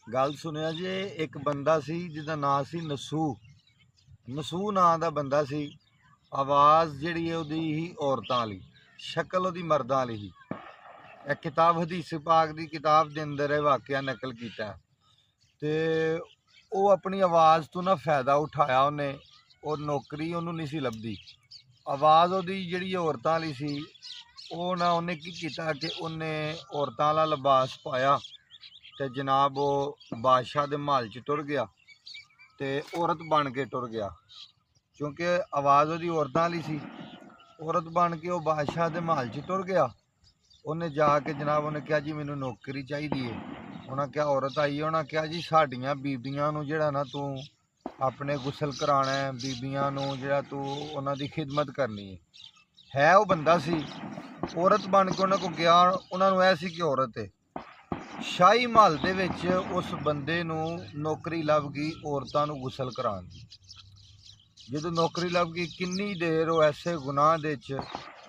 गल सुनिया जे एक बंदा सी जिहदा नां सी नसूह नां दा बंदा सी। आवाज़ जिहड़ी है उहदी ही औरतां वाली, शक्ल उहदी मर्दां वाली ही। एक किताब हदीस पाक दी किताब दे अंदर यह वाकया नकल कीता ते वो अपनी आवाज़ तो ना फायदा उठाया उन्हें, और नौकरी उन्होंने नहीं सी लभदी। आवाज़ उहदी जिहड़ी औरतां वाली सी, वो ना उन्हें की कीता कि उन्हें औरतां वाला लिबास पाया ते जनाब वो बादशाह दे महल च टुर गया ते औरत बन के टुर गया, क्योंकि आवाज़ उहदी औरतां वाली सी। औरत बन के वो बादशाह दे महल च टुर गया। उन्हें जाके जनाब उन्हें कहा जी मैनू नौकरी चाहिए है। उन्हें क्या औरत आई है, उन्हें कहा जी साडियां बीबियां नू जिहड़ा ना तू अपने गुसल कराना है, बीबियां नू जिहड़ा तू उन्हां दी खिदमत करनी है। वो बंदा सी, औरत बन के उन्होंने को गया। उन्होंने ऐ सी कि औरत है। शाही महल दे विच उस बंदे नू नौकरी लभ गई औरतां नू गुसल कराउण दी। जदों नौकरी लभ गई, किन्नी देर वो ऐसे गुनाह दे च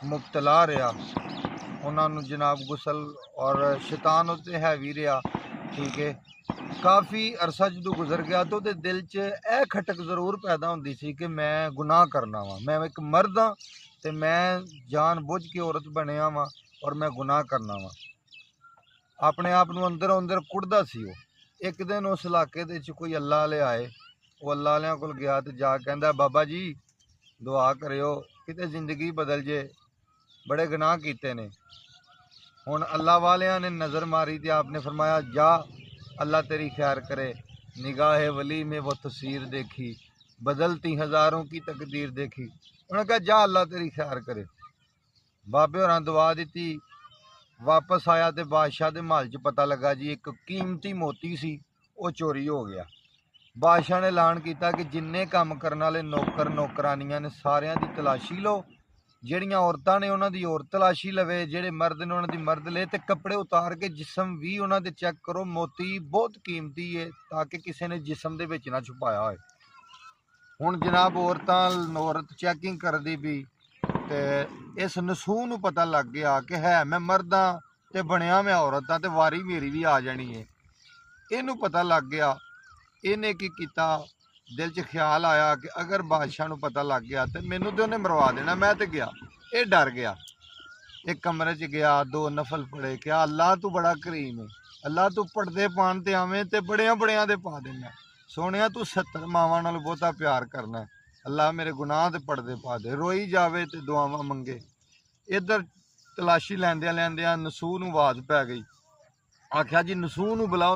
मुबतला रहा। उन्होंने जनाब गुसल और शैतान उत्ते हैवी रहा, ठीक है। काफ़ी अरसा जो गुजर गया तो उहदे दिल च यह खटक जरूर पैदा होंदी सी कि मैं गुनाह करना वा, मैं एक मर्द हाँ तो मैं जान बुझ के औरत बनया वा और मैं गुनाह करना वा। अपने आप नूं अंदरों अंदर कुड़दा सी। वो एक दिन उस इलाके दे च कोई अल्लाह वाले आए। वो अल्लाह वालियां कोल गया तो जा कहंदा बाबा जी दुआ करियो किते जिंदगी बदल जे, बड़े गुनाह कीते ने। हुण अल्लाह वालियां ने नज़र मारी तो आपने फरमाया जा अल्लाह तेरी खैर करे। निगाह वली में वो तस्वीर देखी, बदलती हज़ारों की तकदीर देखी। उन्होंने कहा जा अल्लाह तेरी खैर करे। बाबे होरां दुआ दी, वापस आया तो बादशाह के महल च पता लगा जी एक कीमती मोती सी वो चोरी हो गया। बादशाह ने ऐलान किया कि जिन्ने काम करने वाले नौकर नौकरानियां ने सारियां दी तलाशी लो, ਜਿਹੜੀਆਂ औरतां ने उन्हों की औरत तलाशी लवे, ਜਿਹੜੇ मर्द ने उन्हों की मर्द ले, तो कपड़े उतार के जिसम भी उन्हों के चैक करो। मोती बहुत कीमती है ताकि किसी ने जिसम के विच ना छुपाया हो। हुण जनाब औरत चैकिंग करती भी तो इस नसूह नूं पता लग गया कि है मैं मर्द हाँ तो बनया मैं औरत हाँ तो वारी मेरी भी आ जानी है। इनू पता लग गया। इन्हें की किया, दिल च ख्याल आया कि अगर बादशाह नूं पता लग गया तो मैनू तो उन्हें मरवा देना। मैं तो गया, ये डर गया, एक कमरे च गया, 2 नफल पढ़े, क्या अल्लाह तू बड़ा करीम है, अल्लाह तू पढ़दे पान ते आवें तो बड़िया बड़िया दे पा देना। सोनिया तू 70 मावां नाल बहुता प्यार करना है, अल्लाह मेरे गुनाह ते पढ़दे पा दे। रोई जावे तो दुआवां मंगे। इधर तलाशी लैंदियां लैंदियां नसूह नूं आवाज़ पै गई। आख्या जी नसूह नूं बुलाओ।